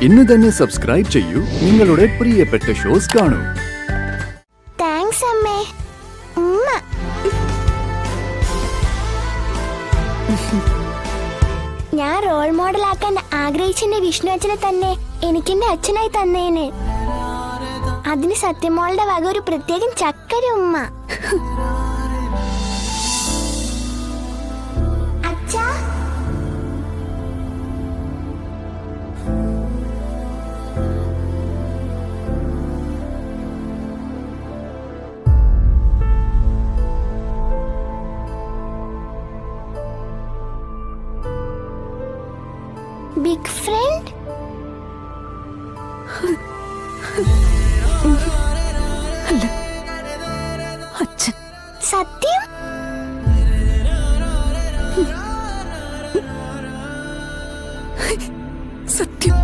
ഇന്ന് തന്നെ സബ്സ്ക്രൈബ് ചെയ്യൂ, നിങ്ങളുടെ പ്രിയപ്പെട്ട ഷോസ് കാണൂ. താങ്ക്സ് അമ്മേ. ഉമ്മ. ഞാൻ റോൾ മോഡലാക്കാൻ ആഗ്രഹിച്ചെന്റെ വിഷ്ണു അച്ഛനെ തന്നെ എനിക്കെന്റെ അച്ഛനായി തന്നേന്. അതിന് സത്യമോളുടെ വക ഒരു പ്രത്യേകം ചക്കര ഉമ്മ. അച്ഛാ, ബിഗ് ഫ്രണ്ട്. അല്ല, അച്ഛൻ. സത്യം? സത്യം.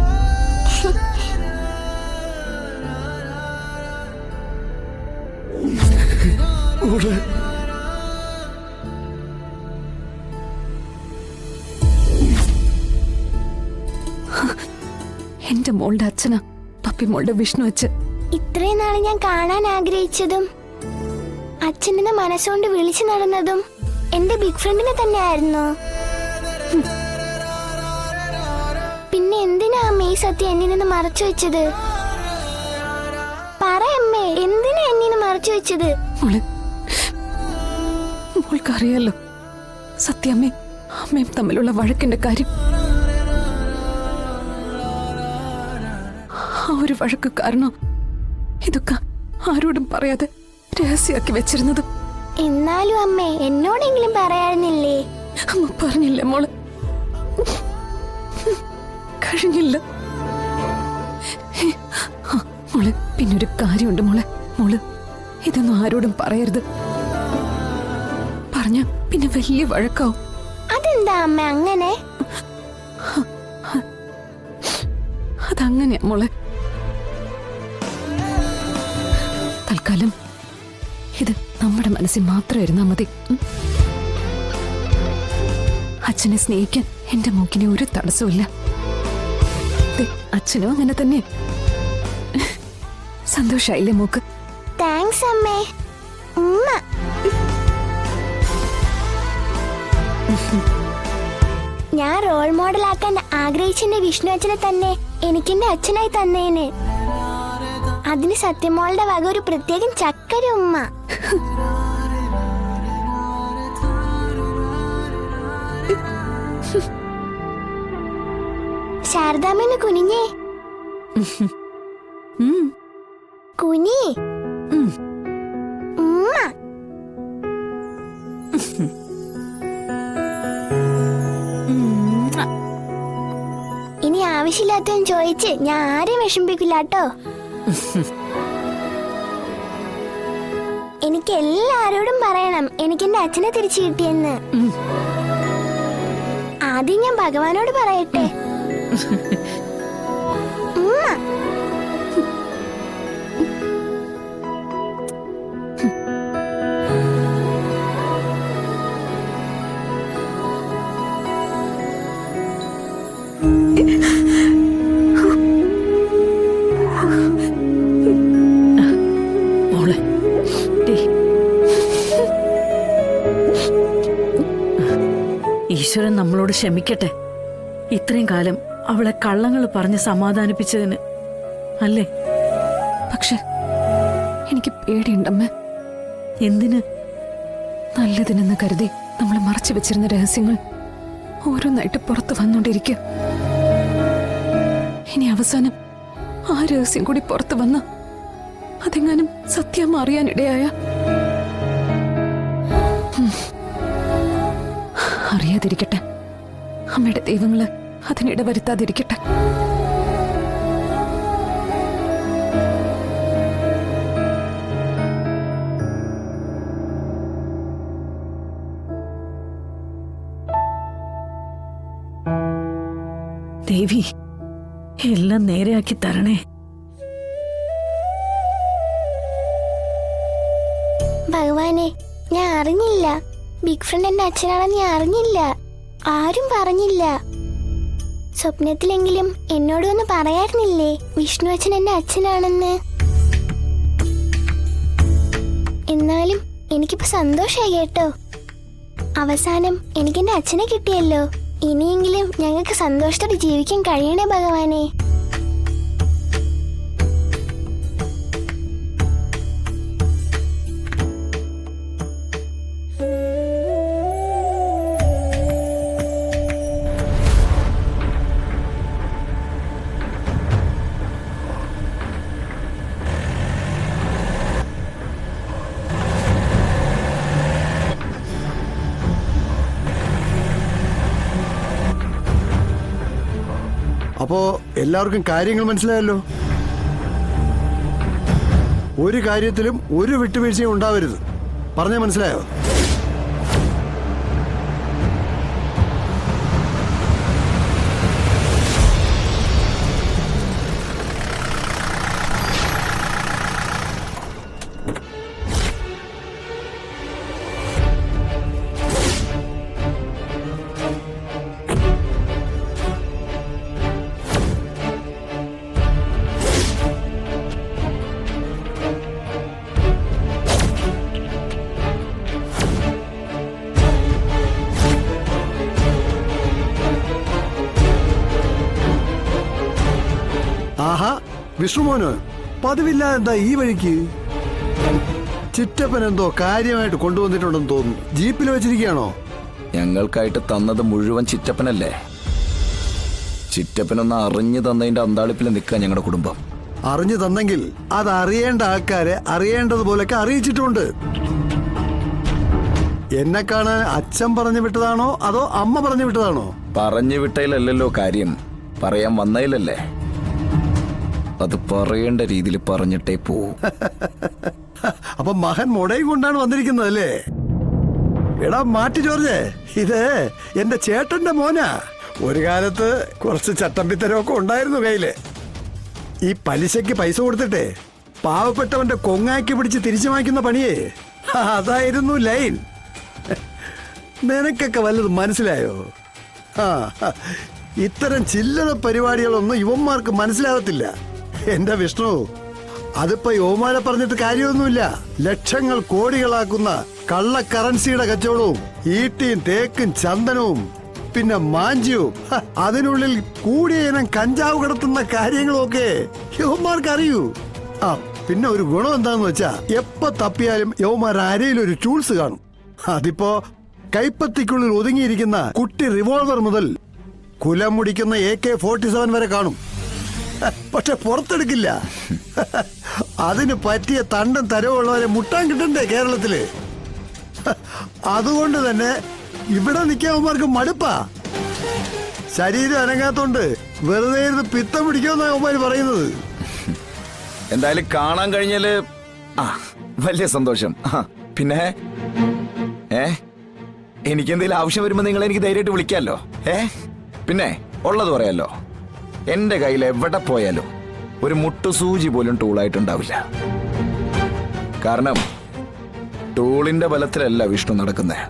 എന്റെ മോളുടെ അച്ഛനാ പപ്പി മോളുടെ വിഷ്ണു അച്ഛൻ. ഇത്രയും നാള് ഞാൻ കാണാൻ ആഗ്രഹിച്ചതും അച്ഛനെന്ന് മനസ്സുകൊണ്ട് വിളിച്ചു നടന്നതും എന്റെ ബിഗ് ഫ്രണ്ടിനെ തന്നെയായിരുന്നു. പിന്നെ എന്തിനാ അമ്മ ഈ സത്യം എന്നിൽ നിന്ന് മറച്ചു വെച്ചത്? പറ അമ്മേ, എന്തിനാ എന്നിൽ മറച്ചു വെച്ചത്? മോൾക്കറിയാലോ സത്യമേ അമ്മയും തമ്മിലുള്ള വഴക്കിന്റെ കാര്യം. ആ ഒരു വഴക്ക് കാരണം ഇതൊക്കെ ആരോടും പറയാതെ രഹസ്യമാക്കി വെച്ചിരുന്നത്. എന്നാലും അമ്മേ, എന്നോടെങ്കിലും പറയാനില്ലേ? അമ്മ പറഞ്ഞില്ല മോള്, കഴിഞ്ഞില്ല. മോള്, പിന്നൊരു കാര്യമുണ്ട് മോളെ. മോള് ഇതൊന്നും ആരോടും പറയരുത്. പറഞ്ഞ പിന്നെ വലിയ വഴക്കാവും. അതെന്താ അമ്മ അങ്ങനെ? അതങ്ങനെയാ മോളെ. തൽക്കാലം ഇത് നമ്മുടെ മനസ്സിൽ മാത്രം ഇരുന്നാ മതി. അച്ഛനെ സ്നേഹിക്കാൻ എന്റെ മൂക്കിന് ഒരു തടസ്സമില്ല. അച്ഛനും അങ്ങനെ തന്നെ. സന്തോഷായില്ലേ മൂക്ക്? താങ്ക്സ് അമ്മേ. ഉമ്മ. ഞാൻ റോൾ മോഡലാക്കാൻ ആഗ്രഹിച്ചെന്റെ വിഷ്ണു അച്ഛനെ തന്നെ എനിക്കെന്റെ അച്ഛനായി തന്നേന്. അതിന് സത്യമോളുടെ വക ഒരു പ്രത്യേകം ചക്കര ഉമ്മ. ശാരദാമ്മന്ന് കുനിഞ്ഞേ. കുനി. ഉമ്മ. ഇനി ആവശ്യമില്ലാത്തവൻ ചോദിച്ച് ഞാൻ ആരെയും വിഷമിപ്പിക്കില്ല കേട്ടോ. എനിക്ക് എല്ലാരോടും പറയണം എനിക്കെന്റെ അച്ഛനെ തിരിച്ചു കിട്ടിയെന്ന്. ആദ്യം ഞാൻ ഭഗവാനോട് പറയട്ടെ. ഉമ്മ. ഈശ്വരൻ നമ്മളോട് ക്ഷമിക്കട്ടെ. ഇത്രയും കാലം അവളെ കള്ളങ്ങൾ പറഞ്ഞ് സമാധാനിപ്പിച്ചതിന് അല്ലേ? പക്ഷെ എനിക്ക് പേടിയുണ്ടമ്മ. എന്തിന്? നല്ലതിനെന്ന് കരുതി നമ്മൾ മറച്ചു വെച്ചിരുന്ന രഹസ്യങ്ങൾ ഓരോന്നായിട്ട് പുറത്തു വന്നോണ്ടിരിക്കുക. ഇനി അവസാനം ആ രഹസ്യം കൂടി പുറത്തു വന്ന അതെങ്ങാനും സത്യം അറിയാനിടയായ അറിയാതിരിക്കട്ടെ. അമ്മയുടെ ദൈവങ്ങള് അതിനിട വരുത്താതിരിക്കട്ടെ. ദേവി, എല്ലാം നേരെയാക്കി തരണേ. ഭഗവാനെ, ഞാൻ അറിഞ്ഞില്ല. ബിഗ് ഫ്രണ്ട് എന്റെ അച്ഛനാണെന്ന് ഞാൻ അറിഞ്ഞില്ല. ആരും പറഞ്ഞില്ല. സ്വപ്നത്തിലെങ്കിലും എന്നോടൊന്ന് പറയായിരുന്നില്ലേ വിഷ്ണു അച്ഛൻ എന്റെ അച്ഛനാണെന്ന്? എന്നാലും എനിക്കിപ്പോ സന്തോഷായി കേട്ടോ. അവസാനം എനിക്കെന്റെ അച്ഛനെ കിട്ടിയല്ലോ. ഇനിയെങ്കിലും ഞങ്ങൾക്ക് സന്തോഷത്തോടെ ജീവിക്കാൻ കഴിയണേ ഭഗവാനെ. അപ്പോ എല്ലാവർക്കും കാര്യങ്ങൾ മനസ്സിലായല്ലോ. ഒരു കാര്യത്തിലും ഒരു വിട്ടുവീഴ്ചയും ഉണ്ടാവരുത്. പറഞ്ഞാ മനസ്സിലായോ? ആഹാ, വിഷ്ണുമോന് പതിവില്ല എന്താ ഈ വഴിക്ക്? ചിറ്റപ്പൻ എന്തോ കാര്യമായിട്ട് കൊണ്ടുവന്നിട്ടുണ്ടെന്ന് തോന്നുന്നു. ജീപ്പിൽ വെച്ചിരിക്കുകയാണോ? ഞങ്ങൾക്കായിട്ട് തന്നത് മുഴുവൻ ചിറ്റപ്പനല്ലേ. ചിറ്റപ്പനൊന്ന് അറിഞ്ഞു തന്നതിന്റെ അന്താളിപ്പിൽ നിൽക്കുക ഞങ്ങളുടെ കുടുംബം. അറിഞ്ഞു തന്നെങ്കിൽ അത് അറിയേണ്ട ആൾക്കാരെ അറിയേണ്ടതുപോലൊക്കെ അറിയിച്ചിട്ടുണ്ട്. എന്നെ കാണാൻ അച്ഛൻ പറഞ്ഞു വിട്ടതാണോ അതോ അമ്മ പറഞ്ഞു വിട്ടതാണോ? പറഞ്ഞു വിട്ടതിലല്ലല്ലോ കാര്യം, പറയാൻ വന്നതിലല്ലേ. അത് പറയേണ്ട രീതിയിൽ പറഞ്ഞിട്ടേ പോവും. അപ്പൊ മകൻ മുടയും കൊണ്ടാണ് വന്നിരിക്കുന്നത് അല്ലേ? എടാ മാറ്റി ജോർജ്, ഇത് എന്റെ ചേട്ടന്റെ മോനാ. ഒരു കാലത്ത് കുറച്ച് ചട്ടമ്പിത്തരമൊക്കെ ഉണ്ടായിരുന്നു കയ്യില്. ഈ പലിശയ്ക്ക് പൈസ കൊടുത്തിട്ടേ പാവപ്പെട്ടവന്റെ കൊങ്ങാക്കി പിടിച്ച് തിരിച്ചു വാങ്ങിക്കുന്ന പണിയേ, അതായിരുന്നു ലൈൻ. നിനക്കൊക്കെ വല്ലതും മനസ്സിലായോ? ഇത്തരം ചില്ലറ പരിപാടികളൊന്നും യുവന്മാർക്ക് മനസ്സിലാകത്തില്ല. എന്റെ വിഷ്ണു, അതിപ്പോ യോമാരെ പറഞ്ഞിട്ട് കാര്യമൊന്നുമില്ല. ലക്ഷങ്ങൾ കോടികളാക്കുന്ന കള്ള കറൻസിയുടെ കച്ചവടവും ഈട്ടിയും തേക്കും ചന്ദനവും പിന്നെ മാഞ്ചിയും അതിനുള്ളിൽ കൂടിയ ഇനം കഞ്ചാവ് കിടത്തുന്ന കാര്യങ്ങളൊക്കെ യവന്മാർക്ക് അറിയൂ. പിന്നെ ഒരു ഗുണം എന്താന്ന് വെച്ചാ എപ്പ തപ്പിയാലും യവന്മാർ ആരെയും ഒരു ടൂൾസ് കാണും. അതിപ്പോ കൈപ്പത്തിക്കുള്ളിൽ ഒതുങ്ങിയിരിക്കുന്ന കുട്ടി റിവോൾവർ മുതൽ കുലം മുടിക്കുന്ന AK-47 വരെ കാണും. പക്ഷെ പുറത്തെടുക്കില്ല. അതിന് പറ്റിയ തണ്ടും തരവുള്ളവരെ മുട്ടാൻ കിട്ടണ്ടേ കേരളത്തില്? അതുകൊണ്ട് തന്നെ ഇവിടെ നിൽക്കാവന്മാർക്ക് മടുപ്പാ. ശരീരം അനങ്ങാത്തോണ്ട് വെറുതെ ഇരുന്ന് പിത്തം പിടിക്കുമെന്നാണ് അവന്മാര് പറയുന്നത്. എന്തായാലും കാണാൻ കഴിഞ്ഞാല് വലിയ സന്തോഷം. പിന്നെ എനിക്കെന്തെങ്കിലും ആവശ്യം വരുമ്പോ നിങ്ങൾ എനിക്ക് ധൈര്യമായിട്ട് വിളിക്കാമല്ലോ. പിന്നെ ഉള്ളത് പറയാലോ, എന്റെ കയ്യിൽ എവിടെ പോയാലും ഒരു മുട്ടുസൂചി പോലും ടൂളായിട്ടുണ്ടാവില്ല. കാരണം ടൂളിന്റെ ബലത്തിലല്ല വിഷ്ണു നടക്കുന്നത്.